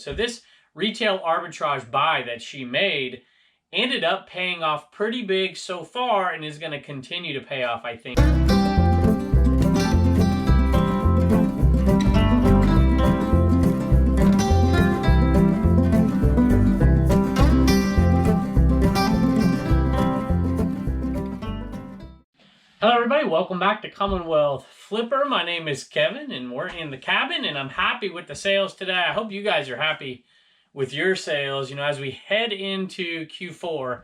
So this retail arbitrage buy that she made ended up paying off pretty big so far and is going to continue to pay off, I think. Hello everybody, welcome back to Commonwealth Flipper. My name is Kevin and we're in the cabin and I'm happy with the sales today. I hope you guys are happy with your sales. You know, as we head into Q4,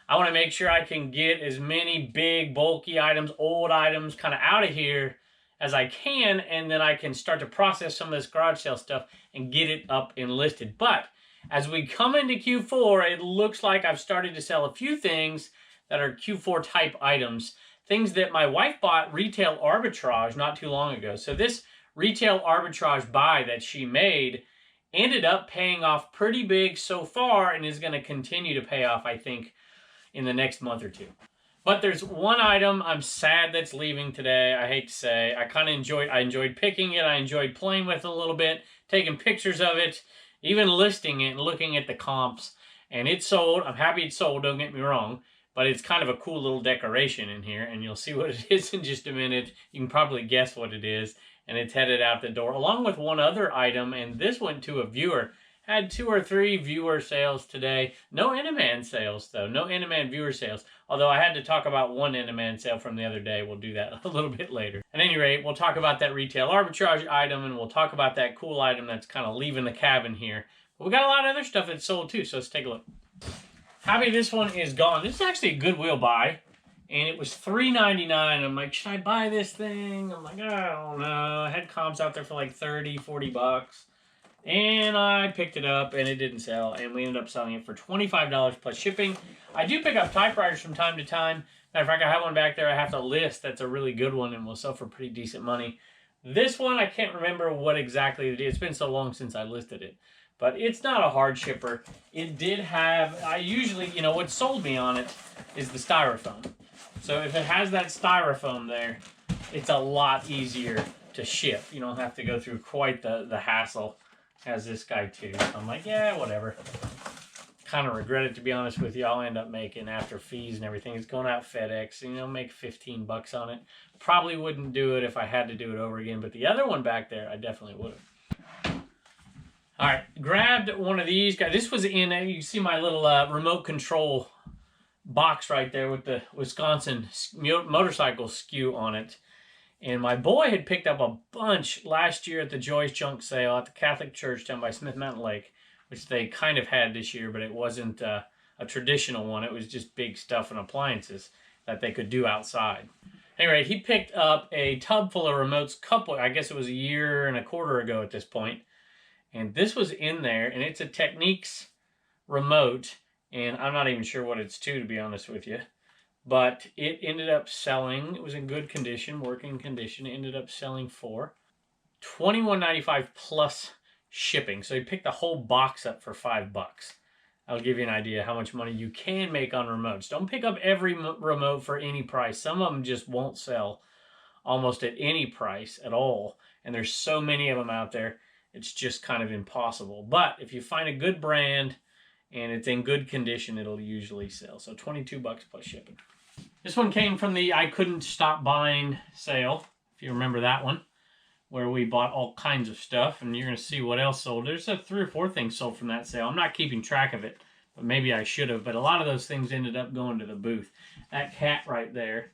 I want to make sure I can get as many big, bulky items, old items kind of out of here as I can, and then I can start to process some of this garage sale stuff and get it up and listed. But as we come into Q4, it looks like I've started to sell a few things that are Q4 type items. Things that my wife bought retail arbitrage not too long ago. So this retail arbitrage buy that she made ended up paying off pretty big so far and is going to continue to pay off, I think, in the next month or two. But there's one item I'm sad that's leaving today. I hate to say. I enjoyed picking it. I enjoyed playing with it a little bit, taking pictures of it, even listing it and looking at the comps. And it sold. I'm happy it sold, don't get me wrong. But it's kind of a cool little decoration in here, and you'll see what it is in just a minute. You can probably guess what it is, and it's headed out the door, along with one other item, and this went to a viewer. Had 2 or 3 viewer sales today. No Inaman sales, though. No Inaman viewer sales, although I had to talk about one Inaman sale from the other day. We'll do that a little bit later. At any rate, we'll talk about that retail arbitrage item, and we'll talk about that cool item that's kind of leaving the cabin here. But we got a lot of other stuff that's sold, too, so let's take a look. Happy this one is gone. This is actually a Goodwill buy, and it was $3.99. I'm like, should I buy this thing? I'm like, I don't know. I had comps out there for like 30, 40 bucks, and I picked it up, and it didn't sell, and we ended up selling it for $25 plus shipping. I do pick up typewriters from time to time. Matter of fact, I have one back there I have to list. That's a really good one, and will sell for pretty decent money. This one, I can't remember what exactly it is. It's been so long since I listed it. But it's not a hard shipper. It did have, I usually, you know, what sold me on it is the styrofoam. So if it has that styrofoam there, it's a lot easier to ship. You don't have to go through quite the hassle as this guy too. So I'm like, yeah, whatever. Kind of regret it, to be honest with you. I'll end up making, after fees and everything, it's going out FedEx, you know, make 15 bucks on it. Probably wouldn't do it if I had to do it over again, but the other one back there, I definitely would have. All right, grabbed one of these guys. This was in, you see my little remote control box right there with the Wisconsin motorcycle SKU on it. And my boy had picked up a bunch last year at the Joyce Junk Sale at the Catholic Church down by Smith Mountain Lake, which they kind of had this year, but it wasn't a traditional one. It was just big stuff and appliances that they could do outside. Anyway, he picked up a tub full of remotes, I guess it was 1.25 years ago at this point. And this was in there, and it's a Techniques remote, and I'm not even sure what it's to be honest with you. But it ended up selling, it was in good condition, working condition, it ended up selling for $21.95 plus shipping. So you picked the whole box up for $5. I'll give you an idea how much money you can make on remotes. Don't pick up every remote for any price. Some of them just won't sell almost at any price at all. And there's so many of them out there. It's just kind of impossible. But if you find a good brand and it's in good condition, it'll usually sell. So $22 plus shipping. This one came from the I Couldn't Stop Buying sale, if you remember that one, where we bought all kinds of stuff, and you're going to see what else sold. There's 3 or 4 things sold from that sale. I'm not keeping track of it, but maybe I should have. But a lot of those things ended up going to the booth. That cat right there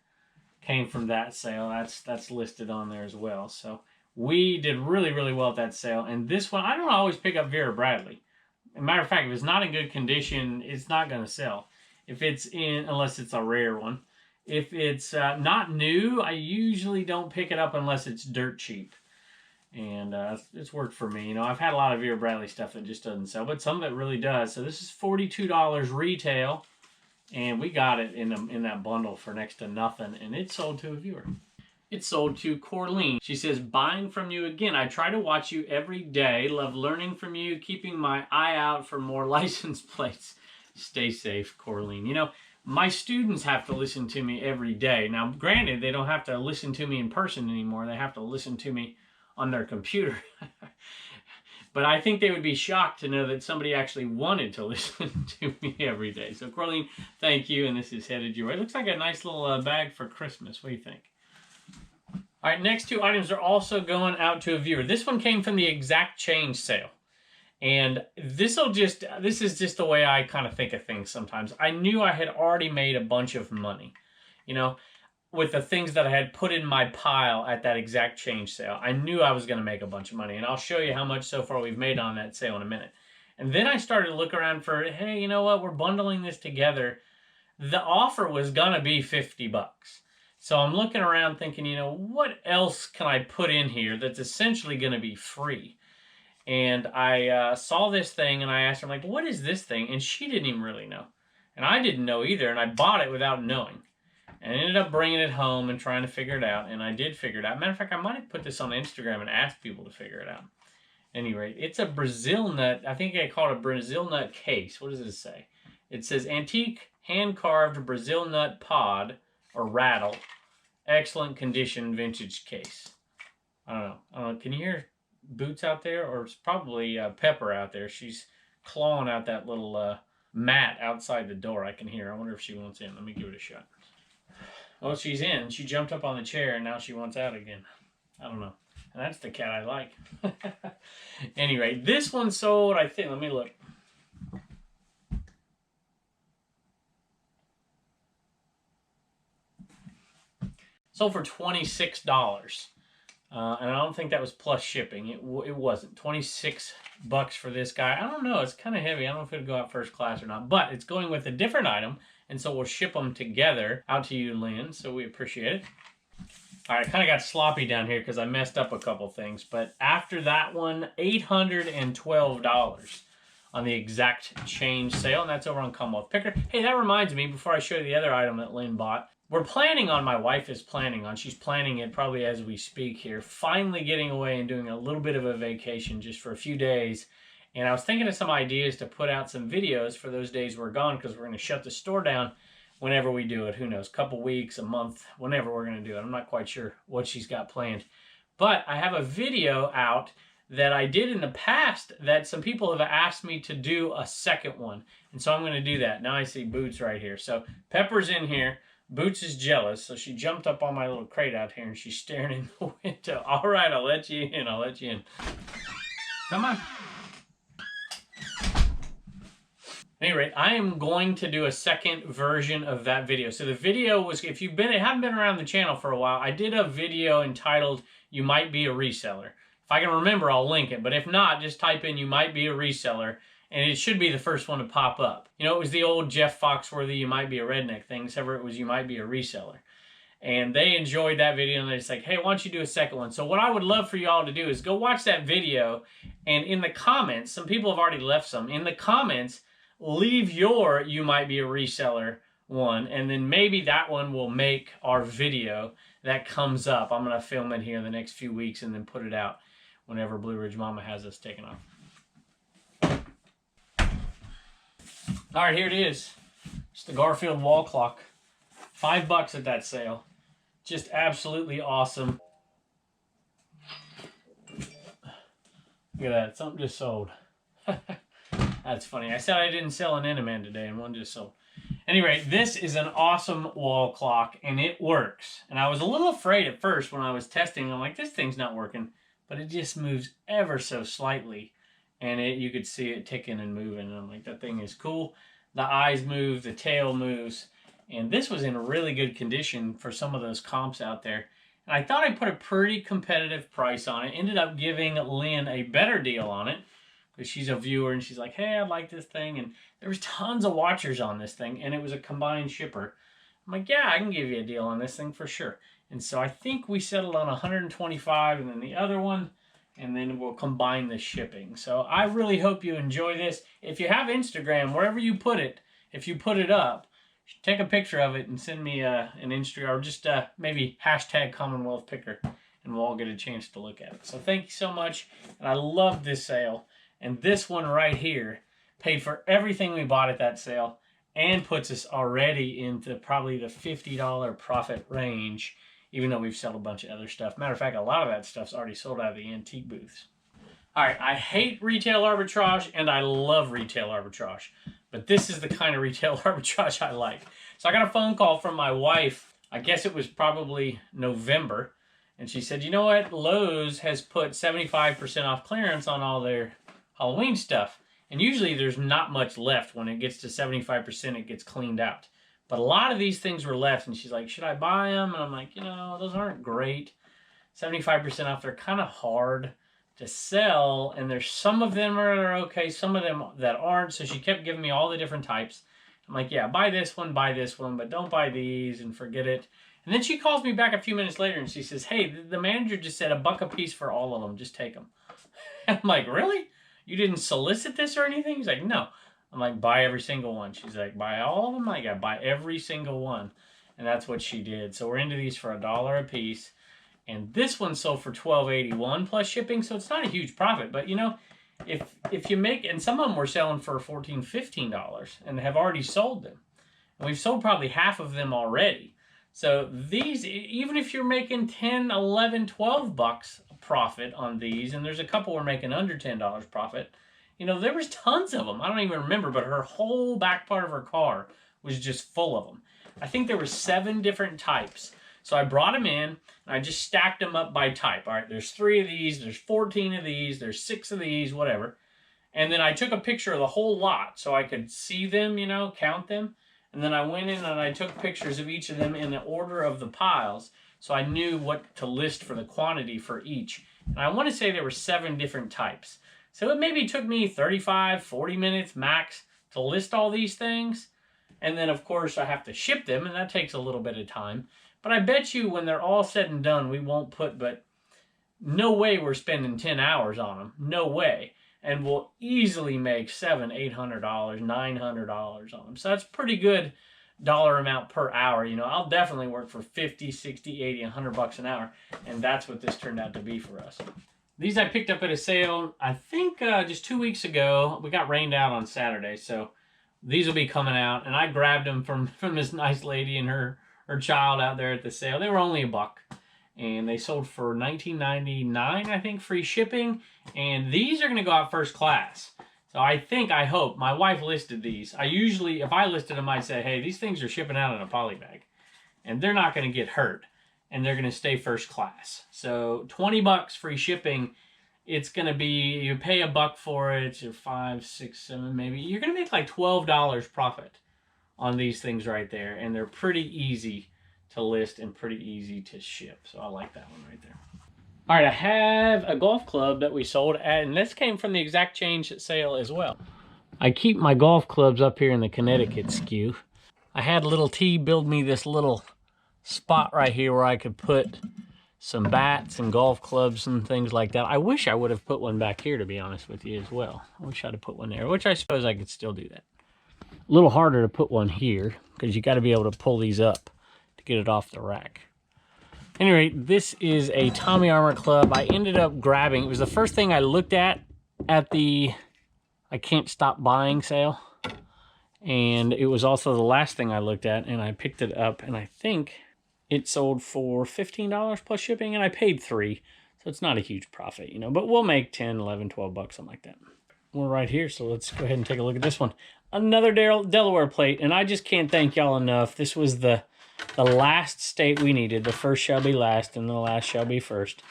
came from that sale. That's listed on there as well. So we did really, really well at that sale. And this one, I don't always pick up Vera Bradley. As a matter of fact, if it's not in good condition, it's not going to sell. If it's in, unless it's a rare one. If it's not new, I usually don't pick it up unless it's dirt cheap. And it's worked for me. You know, I've had a lot of Vera Bradley stuff that just doesn't sell, but some of it really does. So this is $42 retail. And we got it in that bundle for next to nothing. And it sold to a viewer. It sold to Corleen. She says, buying from you again. I try to watch you every day. Love learning from you. Keeping my eye out for more license plates. Stay safe, Corleen. You know, my students have to listen to me every day. Now, granted, they don't have to listen to me in person anymore. They have to listen to me on their computer. But I think they would be shocked to know that somebody actually wanted to listen to me every day. So Corleen, thank you, and this is headed your way. It looks like a nice little bag for Christmas. What do you think? All right, next two items are also going out to a viewer. This one came from the exact change sale. And this is just the way I kind of think of things sometimes. I knew I had already made a bunch of money, you know, with the things that I had put in my pile at that exact change sale. I knew I was going to make a bunch of money, and I'll show you how much so far we've made on that sale in a minute. And then I started to look around for, hey, you know what, we're bundling this together. The offer was going to be $50. So I'm looking around thinking, you know, what else can I put in here that's essentially going to be free? And I saw this thing, and I asked her, like, what is this thing? And she didn't even really know. And I didn't know either, and I bought it without knowing. And I ended up bringing it home and trying to figure it out, and I did figure it out. Matter of fact, I might have put this on Instagram and asked people to figure it out. Anyway, it's a Brazil nut. I think I call it a Brazil nut case. What does it say? It says antique hand-carved Brazil nut pod or rattle. Excellent condition vintage case. I don't know. Can you hear Boots out there? Or it's probably Pepper out there. She's clawing out that little mat outside the door. I can hear. I wonder if she wants in. Let me give it a shot. Oh, she's in. She jumped up on the chair, and now she wants out again. I don't know. And that's the cat I like. Anyway, this one sold, I think, let me look. Sold for $26. And I don't think that was plus shipping. It wasn't. $26 for this guy. I don't know. It's kind of heavy. I don't know if it'll go out first class or not. But it's going with a different item. And so we'll ship them together out to you, Lynn. So we appreciate it. All right, I kind of got sloppy down here because I messed up a couple things. But after that one, $812 on the exact change sale. And that's over on Commonwealth Picker. Hey, that reminds me, before I show you the other item that Lynn bought, we're planning on, my wife is planning on, she's planning it probably as we speak here, finally getting away and doing a little bit of a vacation just for a few days. And I was thinking of some ideas to put out some videos for those days we're gone, because we're going to shut the store down whenever we do it. Who knows, a couple weeks, a month, whenever we're going to do it. I'm not quite sure what she's got planned. But I have a video out that I did in the past that some people have asked me to do a second one. And so I'm going to do that. Now I see Boots right here. So Pepper's in here. Boots is jealous, so she jumped up on my little crate out here, and she's staring in the window. All right, I'll let you in. I'll let you in. Come on. At any rate, I am going to do a second version of that video. So the video was, if you haven't been around the channel for a while, I did a video entitled, You Might Be a Reseller. If I can remember, I'll link it. But if not, just type in You Might Be a Reseller, and it should be the first one to pop up. You know, it was the old Jeff Foxworthy, You Might Be a Redneck thing, except for it was You Might Be a Reseller. And they enjoyed that video, and they're just like, hey, why don't you do a second one? So what I would love for y'all to do is go watch that video, and in the comments, some people have already left some, in the comments, leave your You Might Be a Reseller one, and then maybe that one will make our video that comes up. I'm going to film it here in the next few weeks and then put it out whenever Blue Ridge Mama has us taken off. All right, here it is. It's the Garfield wall clock. $5 at that sale. Just absolutely awesome. Look at that. Something just sold. That's funny. I said I didn't sell an Enaman today, and one just sold. Anyway, this is an awesome wall clock, and it works. And I was a little afraid at first when I was testing. I'm like, this thing's not working. But it just moves ever so slightly. And you could see it ticking and moving. And I'm like, that thing is cool. The eyes move, the tail moves. And this was in really good condition for some of those comps out there. And I thought I put a pretty competitive price on it. Ended up giving Lynn a better deal on it, because she's a viewer and she's like, hey, I like this thing. And there was tons of watchers on this thing, and it was a combined shipper. I'm like, yeah, I can give you a deal on this thing for sure. And so I think we settled on 125, and then the other one, and then we'll combine the shipping. So I really hope you enjoy this. If you have Instagram, wherever you put it, if you put it up, take a picture of it and send me an Instagram, or just maybe hashtag Commonwealth Picker, and we'll all get a chance to look at it. So thank you so much. And I love this sale. And this one right here paid for everything we bought at that sale, and puts us already into probably the $50 profit range, even though we've sold a bunch of other stuff. Matter of fact, a lot of that stuff's already sold out of the antique booths. All right, I hate retail arbitrage and I love retail arbitrage, but this is the kind of retail arbitrage I like. So I got a phone call from my wife. I guess it was probably November. And she said, you know what? Lowe's has put 75% off clearance on all their Halloween stuff. And usually there's not much left. When it gets to 75%, it gets cleaned out. But a lot of these things were left. And she's like, should I buy them? And I'm like, you know, those aren't great. 75% off, they're kind of hard to sell. And there's some of them that are okay, some of them that aren't. So she kept giving me all the different types. I'm like, yeah, buy this one, but don't buy these and forget it. And then she calls me back a few minutes later and she says, hey, the manager just said $1 a piece for all of them. Just take them. And I'm like, really? You didn't solicit this or anything? He's like, no. I'm like, buy every single one. She's like, buy all of them? I'm like, yeah, buy every single one. And that's what she did. So we're into these for $1 a piece. And this one sold for $12.81 plus shipping. So it's not a huge profit. But, you know, if you make, and some of them were selling for $14, $15 and have already sold them. And we've sold probably half of them already. So these, even if you're making 10, 11, 12 bucks profit on these, and there's a couple we're making under $10 profit, you know, there was tons of them. I don't even remember, but her whole back part of her car was just full of them. I think there were 7 different types. So I brought them in, and I just stacked them up by type. All right, there's 3 of these, there's 14 of these, there's 6 of these, whatever. And then I took a picture of the whole lot so I could see them, you know, count them. And then I went in and I took pictures of each of them in the order of the piles so I knew what to list for the quantity for each. And I want to say there were 7 different types. So it maybe took me 35, 40 minutes max to list all these things. And then, of course, I have to ship them, and that takes a little bit of time. But I bet you when they're all said and done, we won't put, but no way we're spending 10 hours on them. No way. And we'll easily make $700, $800, $900 on them. So that's pretty good dollar amount per hour. You know, I'll definitely work for 50, 60, 80, 100 bucks an hour. And that's what this turned out to be for us. These I picked up at a sale, I think just 2 weeks ago. We got rained out on Saturday, so these will be coming out. And I grabbed them from this nice lady and her child out there at the sale. They were only $1. And they sold for $19.99, I think, free shipping. And these are going to go out first class. So I hope, my wife listed these. I usually, if I listed them, I'd say, hey, these things are shipping out in a poly bag. And they're not going to get hurt. And they're going to stay first class. So $20 free shipping. It's going to be, you pay $1 for it, you're 5, 6, 7, maybe. You're going to make like $12 profit on these things right there. And they're pretty easy to list and pretty easy to ship. So I like that one right there. All right, I have a golf club that we sold, and this came from the exact change sale as well. I keep my golf clubs up here in the Connecticut SKU. I had little T build me this little spot right here where I could put some bats and golf clubs and things like that. I wish I would have put one back here, to be honest with you, as well. I wish I'd have put one there, which I suppose I could still do that. A little harder to put one here because you got to be able to pull these up to get it off the rack. Anyway, this is a Tommy Armour club. I ended up grabbing, it was the first thing I looked at the I Can't Stop Buying sale. And it was also the last thing I looked at, and I picked it up, and I think it sold for $15 plus shipping, and I paid $3. So it's not a huge profit, you know, but we'll make 10, 11, 12 bucks, something like that. We're right here, so let's go ahead and take a look at this one. Another Delaware plate, and I just can't thank y'all enough. This was the last state we needed. The first shall be last, and the last shall be first.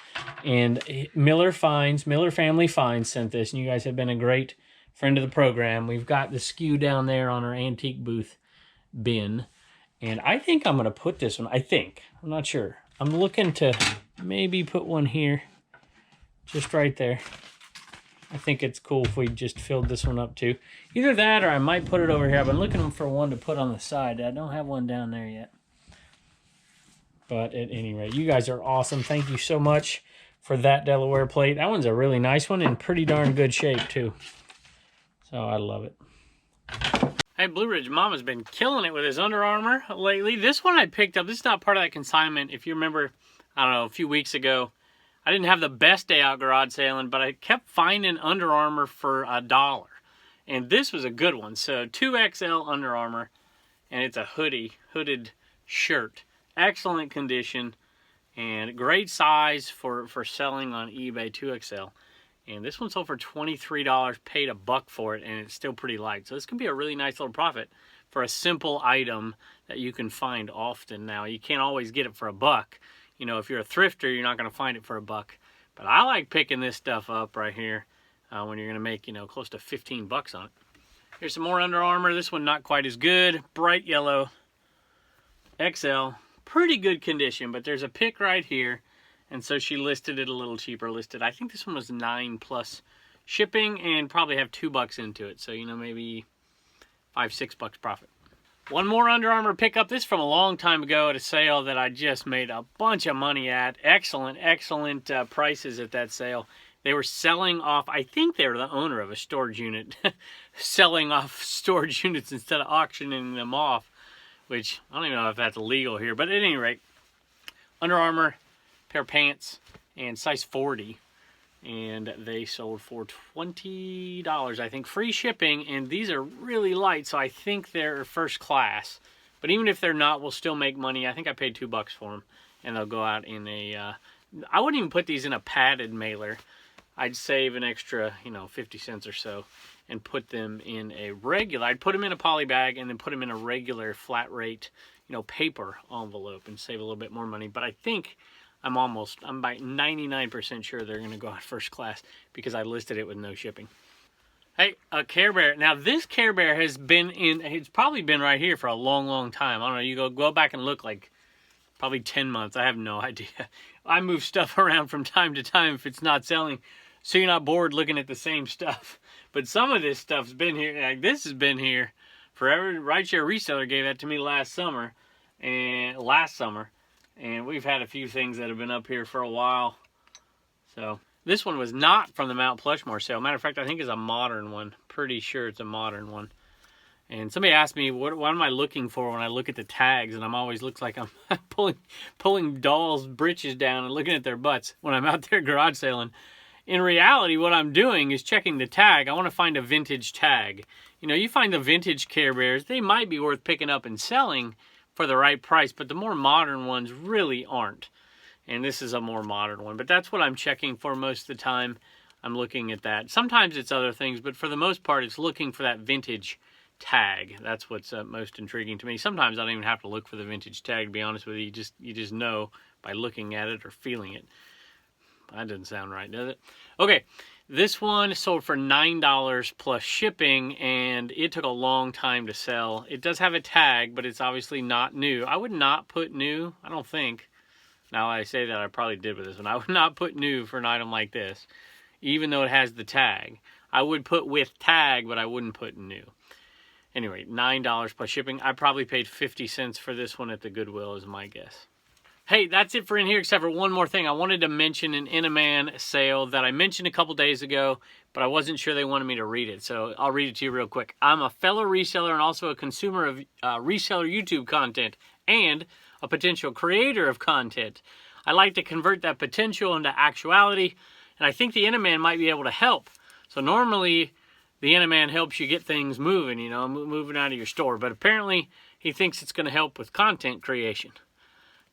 And Miller Family Finds sent this, and you guys have been a great friend of the program. We've got the SKU down there on our antique booth bin, and I think I'm going to put this one. I'm not sure. I'm looking to maybe put one here, just right there. I think it's cool if we just filled this one up too. Either that or I might put it over here. I've been looking for one to put on the side. I don't have one down there yet. But at any rate, you guys are awesome. Thank you so much for that Delaware plate. That one's a really nice one in pretty darn good shape too. So I love it. Hey, Blue Ridge Mama's been killing it with his Under Armour lately. This one I picked up. This is not part of that consignment. If you remember, I don't know, a few weeks ago, I didn't have the best day out garage sailing, but I kept finding Under Armour for $1. And this was a good one. So 2XL Under Armour, and it's a hooded shirt. Excellent condition and great size for selling on eBay, 2XL. And this one sold for $23, paid $1 for it, and it's still pretty light. So this can be a really nice little profit for a simple item that you can find often. Now, you can't always get it for $1. You know, if you're a thrifter, you're not going to find it for $1. But I like picking this stuff up right here when you're going to make, you know, close to 15 bucks on it. Here's some more Under Armour. This one not quite as good. Bright yellow, XL. Pretty good condition, but there's a pick right here. And so she listed it a little cheaper. I think this one was $9+ shipping and probably have $2 into it. So, you know, maybe $5-6 profit. One more Under Armour pickup. This from a long time ago at a sale that I just made a bunch of money at. Excellent prices at that sale. They were selling off, I think they were the owner of a storage unit, selling off storage units instead of auctioning them off, which I don't even know if that's illegal here. But at any rate, Under Armour, pair of pants, and size 40. And they sold for $20, I think, free shipping. And these are really light, so I think they're first class. But even if they're not, we'll still make money. I think I paid $2 for them. And they'll go out in a, I wouldn't even put these in a padded mailer. I'd save an extra, you know, 50 cents or so and put them in a regular, I'd put them in a poly bag and then put them in a regular flat rate, you know, paper envelope and save a little bit more money. But I think I'm about 99% sure they're going to go out first class because I listed it with no shipping. Hey, a Care Bear. Now, this Care Bear has been it's probably been right here for a long time. I don't know, you go back and look, like probably 10 months. I have no idea. I move stuff around from time to time if it's not selling, so you're not bored looking at the same stuff. But some of this stuff's been here, like this has been here forever. Rideshare Reseller gave that to me last summer. And we've had a few things that have been up here for a while. So this one was not from the Mount Plushmore sale. Matter of fact, I think it's a modern one. Pretty sure it's a modern one. And somebody asked me, what am I looking for when I look at the tags? And I'm always looks like I'm pulling dolls' britches down and looking at their butts when I'm out there garage sailing. In reality, what I'm doing is checking the tag. I want to find a vintage tag. You know, you find the vintage Care Bears, they might be worth picking up and selling for the right price, but the more modern ones really aren't. And this is a more modern one, but that's what I'm checking for most of the time. I'm looking at that. Sometimes it's other things, but for the most part, it's looking for that vintage tag. That's what's most intriguing to me. Sometimes I don't even have to look for the vintage tag, to be honest with you. You just know by looking at it or feeling it. That doesn't sound right, does it? Okay, this one sold for $9 plus shipping, and it took a long time to sell. It does have a tag, but it's obviously not new. I would not put new, I don't think. Now I say that, I probably did with this one. I would not put new for an item like this, even though it has the tag. I would put with tag, but I wouldn't put new. Anyway, $9 plus shipping. I probably paid 50 cents for this one at the Goodwill is my guess. Hey, that's it for in here, except for one more thing. I wanted to mention an In-A-Man sale that I mentioned a couple days ago, but I wasn't sure they wanted me to read it, so I'll read it to you real quick. I'm a fellow reseller and also a consumer of reseller YouTube content and a potential creator of content. I like to convert that potential into actuality, and I think the In-A-Man might be able to help. So normally, the In-A-Man helps you get things moving, you know, moving out of your store, but apparently he thinks it's going to help with content creation.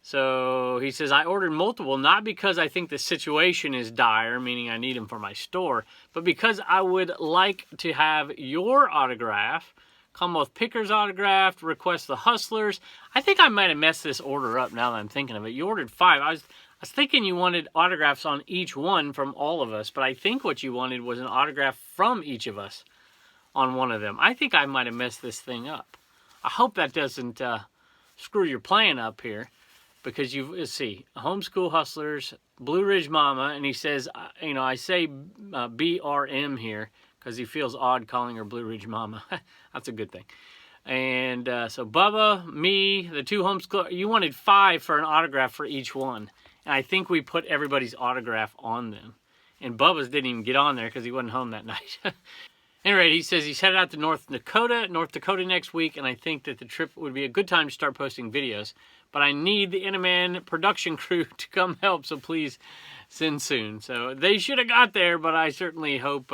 So he says, I ordered multiple, not because I think the situation is dire, meaning I need them for my store, but because I would like to have your autograph, Commonwealth Picker's autograph, request the Hustlers. I think I might have messed this order up now that I'm thinking of it. You ordered 5. I was thinking you wanted autographs on each one from all of us, but I think what you wanted was an autograph from each of us on one of them. I think I might have messed this thing up. I hope that doesn't screw your plan up here. Because let's see, Homeschool Hustlers, Blue Ridge Mama, and he says, you know, I say BRM here because he feels odd calling her Blue Ridge Mama. That's a good thing. And so Bubba, me, the 2 homeschool, you wanted 5 for an autograph for each one. And I think we put everybody's autograph on them. And Bubba's didn't even get on there because he wasn't home that night. Anyway, he says he's headed out to North Dakota next week, and I think that the trip would be a good time to start posting videos. But I need the In-A-Man production crew to come help, so please send soon. So they should have got there, but I certainly hope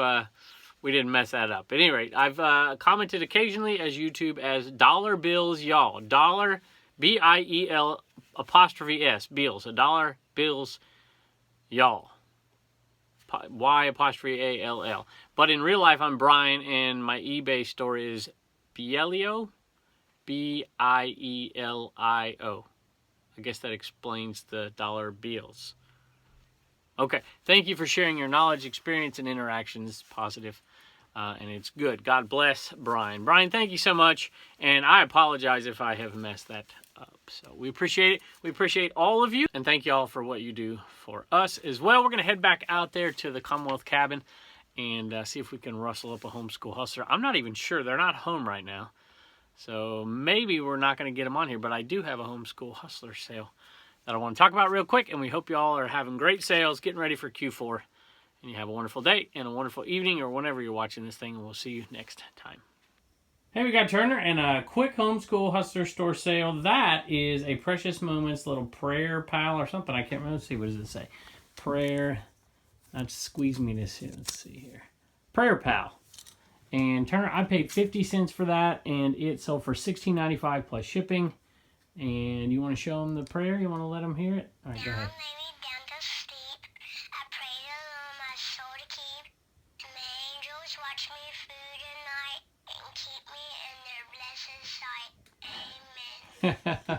we didn't mess that up. At any rate, I've commented occasionally as YouTube as Dollar Bills Y'all. Dollar, B-I-E-L apostrophe S, Bills. $1 Bills Y'all. Y apostrophe A-L-L. But in real life, I'm Brian, and my eBay store is Bielio, B-I-E-L-I-O. I guess that explains the dollar bills. Okay, thank you for sharing your knowledge, experience, and interactions. Positive, and it's good. God bless Brian. Brian, thank you so much, and I apologize if I have messed that up. So we appreciate it. We appreciate all of you, and thank you all for what you do for us as well. We're going to head back out there to the Commonwealth cabin and see if we can rustle up a homeschool hustler. I'm not even sure. They're not home right now, so maybe we're not going to get them on here, but I do have a homeschool hustler sale that I want to talk about real quick, and we hope you all are having great sales, getting ready for Q4, and you have a wonderful day and a wonderful evening or whenever you're watching this thing, and we'll see you next time. Hey, we got Turner and a quick homeschool hustler store sale. That is a Precious Moments little prayer pal or something. I can't remember. Let's see, what does it say? Prayer. Let's squeeze me this here. Let's see here. Prayer pal. And Turner, I paid 50 cents for that, and it sold for $16.95 plus shipping. And you want to show them the prayer? You want to let them hear it? All right, go ahead.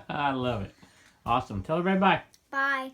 I love it. Awesome. Tell everybody bye. Bye.